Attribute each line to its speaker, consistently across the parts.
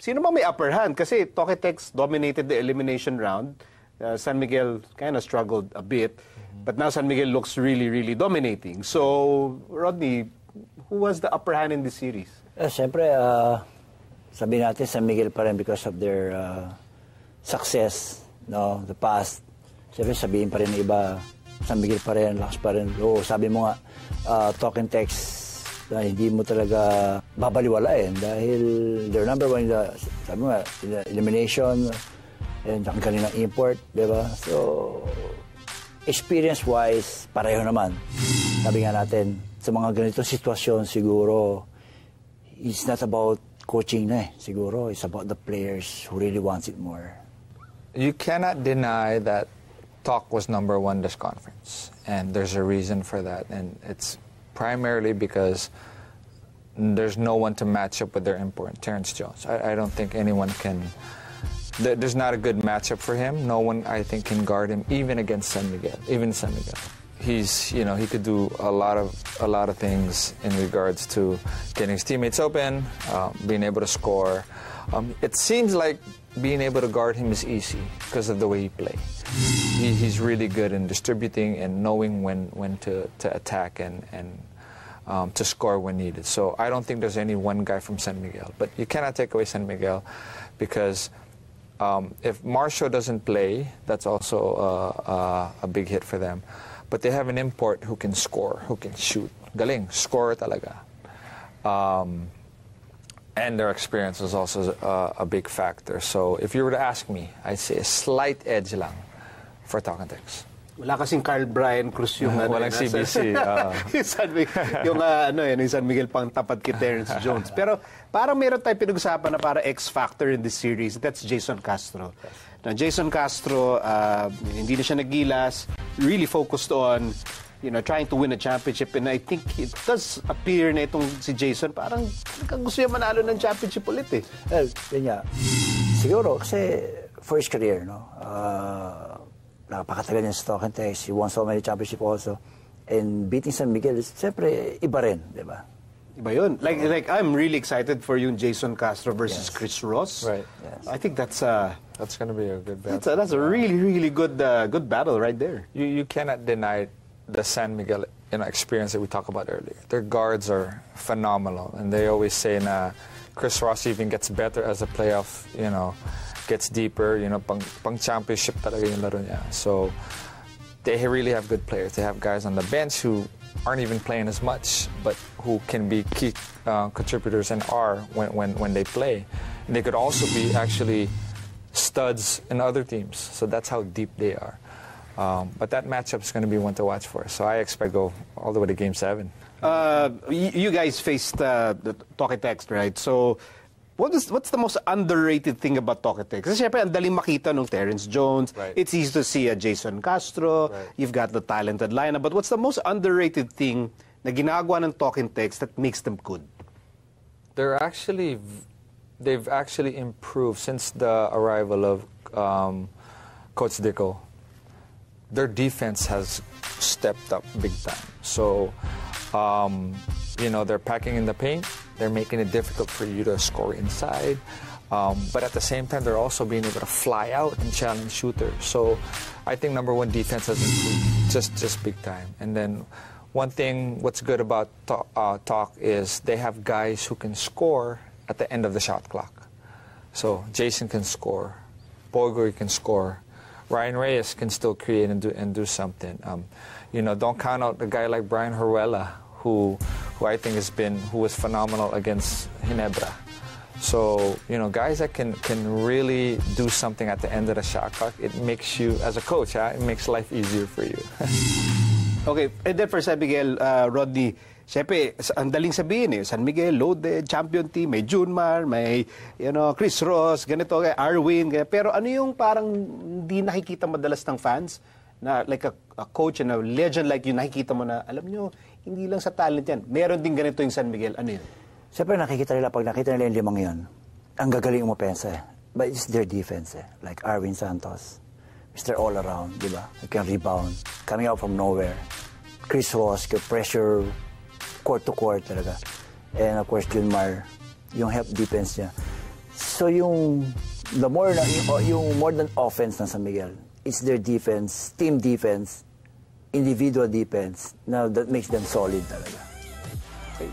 Speaker 1: Sino ba may upper hand? Kasi Toquetex dominated the elimination round. San Miguel kind of struggled a bit. But now San Miguel looks really, really dominating. So, Rodney, who was the upper hand in this series?
Speaker 2: Siyempre, sabihin natin San Miguel pa rin because of their success, no, the past. Siyempre, sabihin pa rin ng iba, San Miguel pa rin, lakas pa rin. Oo, sabi mo nga, Toquetex, hindi mo talaga babaliwalain dahil they're number one in the, sabi mo nga, in the elimination, and ang kanilang import, di ba? So, experience-wise, pareho naman. Sabi nga natin, sa mga ganitong sitwasyon, siguro, it's not about coaching na siguro. It's about the players who really wants it more.
Speaker 3: You cannot deny that Talk was number one this conference, and there's a reason for that, and it's primarily because there's no one to match up with their import, Terrence Jones. I don't think anyone can. There's not a good matchup for him. No one, I think, can guard him, even against San Miguel. Even San Miguel, he's, you know, he could do a lot of things in regards to getting his teammates open, being able to score. It seems like being able to guard him is easy because of the way he plays. He's really good in distributing and knowing when to attack and to score when needed. So I don't think there's any one guy from San Miguel. But you cannot take away San Miguel because if Marcio doesn't play, that's also a big hit for them. But they have an import who can score, who can shoot. Galing, score talaga. And their experience is also a big factor. So if you were to ask me, I'd say a slight edge lang for Toquetex.
Speaker 1: Wala kasing Carl Brian Cruz yung
Speaker 3: walang CBC.
Speaker 1: yung San Miguel pang tapat kay Terrence Jones. Pero parang meron tayong pinag-usapan na para X-factor in this series. That's Jason Castro. Now, Jason Castro, hindi na siya nagilas, really focused on trying to win a championship, and I think it does appear na itong si Jason parang gusto niya manalo ng championship ulit eh.
Speaker 2: Well, yun nga. Siguro, kasi for his career, no? Napakatagal niya sa Toquetex. He won so many championships also. And beating San Miguel, siyempre, iba rin, di ba?
Speaker 1: Iba yun. Like I'm really excited for yung Jason Castro versus Chris Ross.
Speaker 3: Right.
Speaker 1: Yes. I think that's
Speaker 3: going to be a good battle.
Speaker 1: That's a really, really good battle right there.
Speaker 3: You cannot deny the San Miguel experience that we talked about earlier. Their guards are phenomenal, and they always say na Chris Ross even gets better as a playoff, gets deeper, pang championship talaga yung laro niya. So they really have good players. They have guys on the bench who aren't even playing as much, but who can be key contributors and are when they play. And they could also be actually studs in other teams. So that's how deep they are. But that matchup is going to be one to watch for. So I expect to go all the way to Game 7.
Speaker 1: You guys faced the Toquetex, right? So what's the most underrated thing about Toquetex? Kasi syempre, ang daling makita nung Terrence Jones.
Speaker 3: Right.
Speaker 1: It's easy to see a Jason Castro. Right. You've got the talented lineup. But what's the most underrated thing na ginagawa ng Toquetex that makes them good?
Speaker 3: They've actually improved since the arrival of Coach Dico. Their defense has stepped up big time. So, they're packing in the paint. They're making it difficult for you to score inside. But at the same time, they're also being able to fly out and challenge shooters. So, I think number one, defense has improved just big time. And then one thing, what's good about Talk is they have guys who can score at the end of the shot clock. So, Jason can score. Bogoy can score. Ryan Reyes can still create and do something. Don't count out a guy like Brian Horuela, who I think who was phenomenal against Ginebra. So, guys that can really do something at the end of the shot clock, it makes you, as a coach, it makes life easier for you.
Speaker 1: Okay, and then for San Miguel, Rodney, siyempre, ang daling sabihin San Miguel, loaded, champion team, may Junmar, may, Chris Ross, ganito, Arwin, pero ano yung parang hindi nakikita madalas ng fans na like a coach and a legend like you, nakikita mo na, alam nyo, hindi lang sa talent yan, meron din ganito yung San Miguel, ano yun?
Speaker 2: Siyempre pag nakita nila yung limang yun, ang gagaling umapensa but it's their defense like Arwin Santos, Mr. All Around, di ba? He can rebound, coming out from nowhere. Chris Ross, can pressure court to court talaga. And of course, Junmar, yung help defense niya. So yung more than offense ng San Miguel, it's their defense, team defense, individual defense. Now that makes them solid talaga.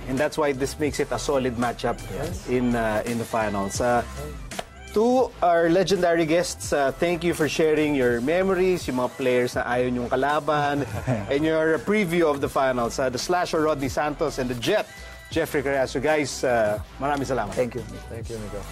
Speaker 1: And that's why this makes it a solid matchup in the finals. To our legendary guests, thank you for sharing your memories, yung mga players na ayaw niyong kalaban, and your preview of the finals. The Slasher Rodney Santos and the Jet Jeffrey Cariaso. Guys, maraming salamat.
Speaker 2: Thank you.
Speaker 3: Thank you, Nico.